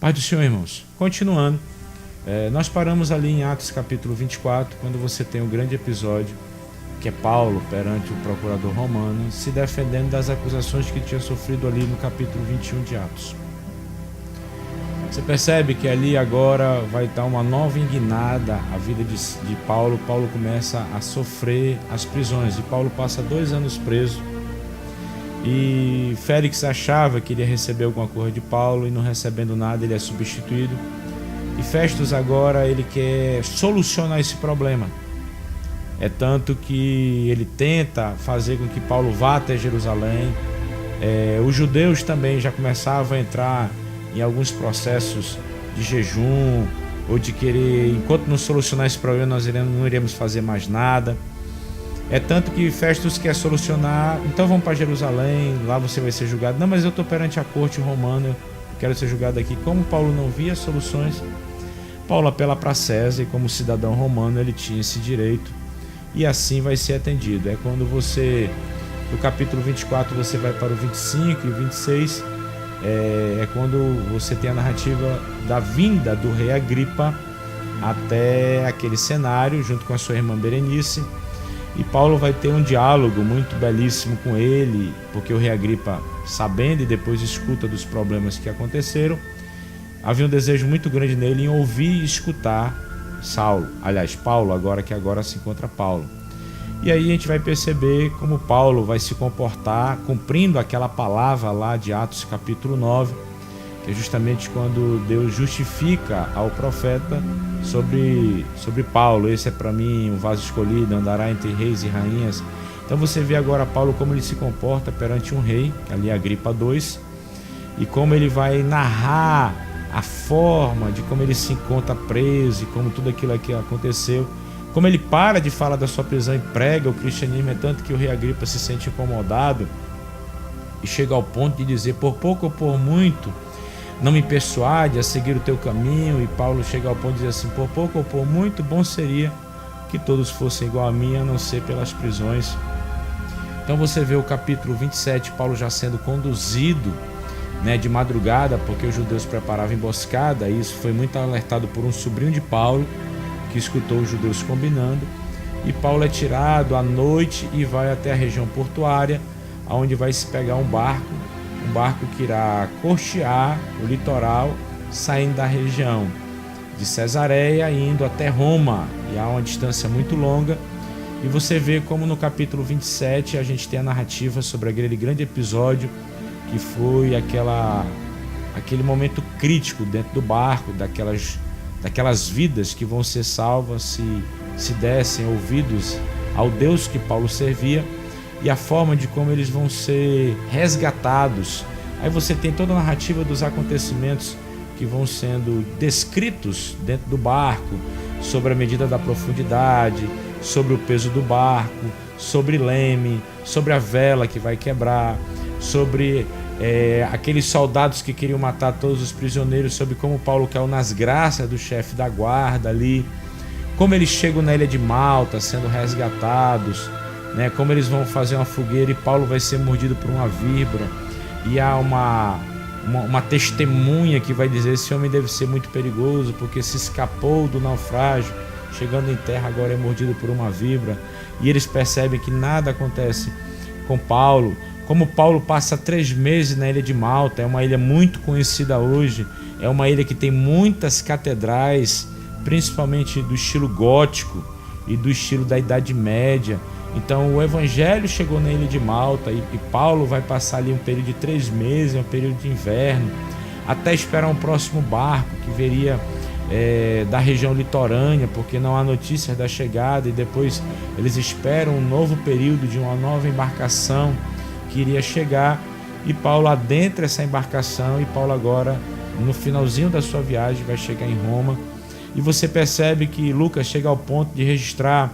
Paz do Senhor, irmãos. Continuando, nós paramos ali em Atos capítulo 24, quando você tem o grande episódio, que é Paulo perante o procurador romano, se defendendo das acusações que tinha sofrido ali no capítulo 21 de Atos. Você percebe que ali agora vai dar uma nova guinada à vida de Paulo. Paulo começa a sofrer as prisões, e Paulo passa 2 anos preso. E Félix achava que iria receber alguma coisa de Paulo, e não recebendo nada ele é substituído. E Festus agora ele quer solucionar esse problema. É tanto que ele tenta fazer com que Paulo vá até Jerusalém. Os judeus também já começavam a entrar em alguns processos de jejum, ou de querer, enquanto não solucionar esse problema, nós não iremos fazer mais nada. É tanto que Festus quer solucionar, então vamos para Jerusalém, lá você vai ser julgado. Não, mas eu estou perante a corte romana, eu quero ser julgado aqui. Como Paulo não via soluções, Paulo apela para César, e como cidadão romano ele tinha esse direito, e assim vai ser atendido. É quando você, do capítulo 24, você vai para o 25 e 26, é quando você tem a narrativa da vinda do rei Agripa até aquele cenário, junto com a sua irmã Berenice. E Paulo vai ter um diálogo muito belíssimo com ele, porque o rei Agripa, sabendo e depois escuta dos problemas que aconteceram, havia um desejo muito grande nele em ouvir e escutar Paulo, agora se encontra Paulo. E aí a gente vai perceber como Paulo vai se comportar, cumprindo aquela palavra lá de Atos capítulo 9, que é justamente quando Deus justifica ao profeta sobre Paulo. Esse é para mim um vaso escolhido, andará entre reis e rainhas. Então você vê agora Paulo como ele se comporta perante um rei, ali é Agripa II, e como ele vai narrar a forma de como ele se encontra preso e como tudo aquilo que aconteceu, como ele para de falar da sua prisão e prega o cristianismo. É tanto que o rei Agripa se sente incomodado e chega ao ponto de dizer: por pouco ou por muito não me persuade a seguir o teu caminho. E Paulo chega ao ponto de dizer assim: por pouco ou por muito, bom seria que todos fossem igual a mim, a não ser pelas prisões. Então você vê o capítulo 27, Paulo já sendo conduzido de madrugada, porque os judeus preparavam emboscada. Isso foi muito alertado por um sobrinho de Paulo, que escutou os judeus combinando. E Paulo é tirado à noite e vai até a região portuária, onde vai se pegar um barco que irá costear o litoral, saindo da região de Cesareia e indo até Roma, e há uma distância muito longa. E você vê como no capítulo 27 a gente tem a narrativa sobre aquele grande episódio que foi aquele momento crítico dentro do barco, daquelas vidas que vão ser salvas se dessem ouvidos ao Deus que Paulo servia, e a forma de como eles vão ser resgatados. Aí você tem toda a narrativa dos acontecimentos que vão sendo descritos dentro do barco, sobre a medida da profundidade, sobre o peso do barco, sobre leme, sobre a vela que vai quebrar, sobre aqueles soldados que queriam matar todos os prisioneiros, sobre como Paulo caiu nas graças do chefe da guarda ali, como eles chegam na ilha de Malta sendo resgatados, como eles vão fazer uma fogueira e Paulo vai ser mordido por uma víbora, e há uma testemunha que vai dizer: esse homem deve ser muito perigoso porque se escapou do naufrágio, chegando em terra agora é mordido por uma víbora. E eles percebem que nada acontece com Paulo. Como Paulo passa 3 meses na ilha de Malta, é uma ilha muito conhecida hoje, é uma ilha que tem muitas catedrais, principalmente do estilo gótico e do estilo da Idade Média. Então o evangelho chegou na ilha de Malta, e Paulo vai passar ali um período de 3 meses, um período de inverno, até esperar um próximo barco que viria da região litorânea, porque não há notícias da chegada, e depois eles esperam um novo período de uma nova embarcação que iria chegar, e Paulo adentra essa embarcação, e Paulo agora, no finalzinho da sua viagem, vai chegar em Roma. E você percebe que Lucas chega ao ponto de registrar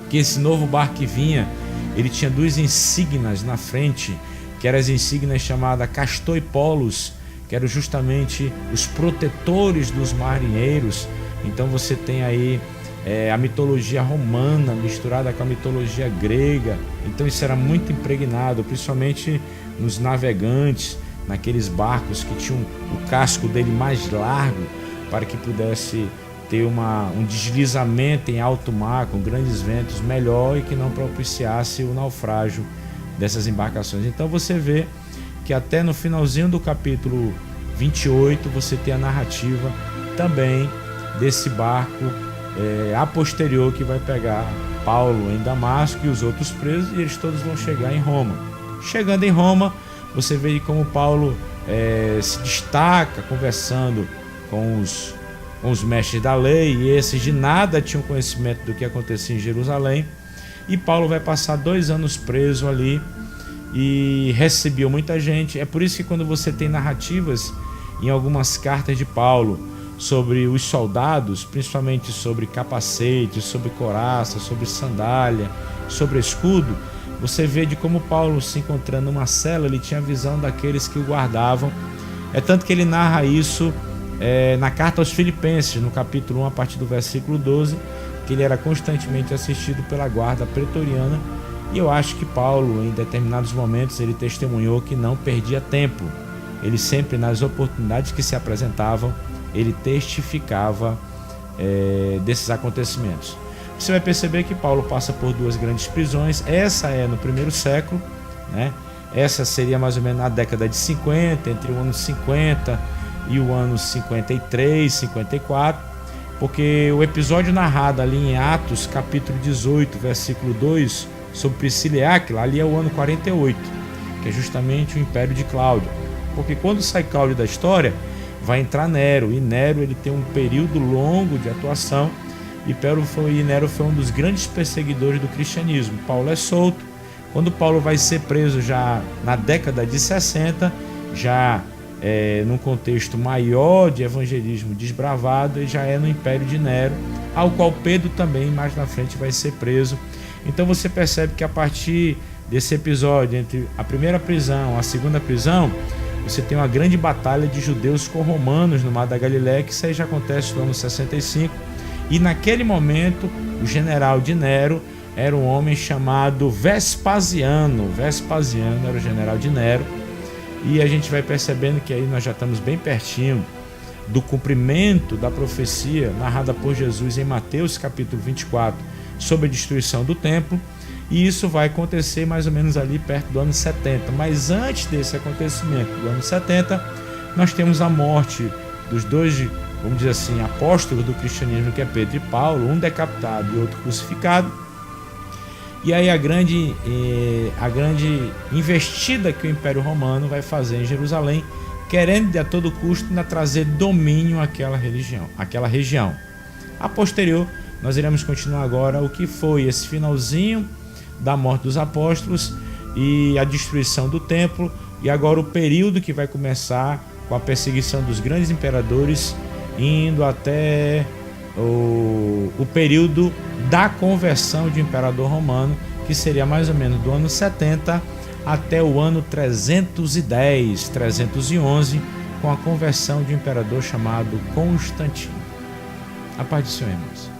que esse novo barco que vinha, ele tinha 2 insígnias na frente, que eram as insígnias chamadas Castor e Pollux, que eram justamente os protetores dos marinheiros. Então você tem aí a mitologia romana misturada com a mitologia grega. Então isso era muito impregnado, principalmente nos navegantes, naqueles barcos que tinham o casco dele mais largo, para que pudesse ter um deslizamento em alto mar, com grandes ventos, melhor, e que não propiciasse o naufrágio dessas embarcações. Então você vê que até no finalzinho do capítulo 28 você tem a narrativa também desse barco a posterior que vai pegar Paulo em Damasco e os outros presos, e eles todos vão chegar em Roma. Chegando em Roma, você vê como Paulo se destaca conversando com os mestres da lei, e esses de nada tinham conhecimento do que acontecia em Jerusalém. E Paulo vai passar 2 anos preso ali e recebeu muita gente. É por isso que quando você tem narrativas em algumas cartas de Paulo sobre os soldados, principalmente sobre capacete, sobre couraça, sobre sandália, sobre escudo, você vê de como Paulo, se encontrando numa cela, ele tinha a visão daqueles que o guardavam. É tanto que ele narra isso na carta aos Filipenses, no capítulo 1, a partir do versículo 12, que ele era constantemente assistido pela guarda pretoriana. E eu acho que Paulo, em determinados momentos, ele testemunhou que não perdia tempo. Ele sempre, nas oportunidades que se apresentavam, ele testificava desses acontecimentos. Você vai perceber que Paulo passa por 2 grandes prisões. Essa é no primeiro século, né? Essa seria mais ou menos na década de 50, entre o ano 50 e o ano 53, 54, porque o episódio narrado ali em Atos, capítulo 18, versículo 2, sobre Priscila e Áquila, ali é o ano 48, que é justamente o Império de Cláudio. Porque quando sai Cláudio da história, vai entrar Nero, e Nero ele tem um período longo de atuação, e Nero foi um dos grandes perseguidores do cristianismo. Paulo é solto. Quando Paulo vai ser preso já na década de 60, já num contexto maior de evangelismo desbravado, e já é no Império de Nero, ao qual Pedro também mais na frente vai ser preso. Então você percebe que a partir desse episódio, entre a primeira prisão, a segunda prisão, você tem uma grande batalha de judeus com romanos no Mar da Galileia, que isso aí já acontece no ano 65, e naquele momento o general de Nero era um homem chamado Vespasiano. Vespasiano era o general de Nero, e a gente vai percebendo que aí nós já estamos bem pertinho do cumprimento da profecia narrada por Jesus em Mateus capítulo 24 sobre a destruição do templo, e isso vai acontecer mais ou menos ali perto do ano 70. Mas antes desse acontecimento do ano 70, nós temos a morte dos 2, vamos dizer assim, apóstolos do cristianismo, que é Pedro e Paulo, um decapitado e outro crucificado. E aí a grande investida que o Império Romano vai fazer em Jerusalém, querendo de a todo custo trazer domínio àquela região. A posterior, nós iremos continuar agora o que foi esse finalzinho da morte dos apóstolos e a destruição do templo, e agora o período que vai começar com a perseguição dos grandes imperadores, indo até o período da conversão de um imperador romano, que seria mais ou menos do ano 70 até o ano 310, 311, com a conversão de um imperador chamado Constantino. A paz do Senhor, irmãos.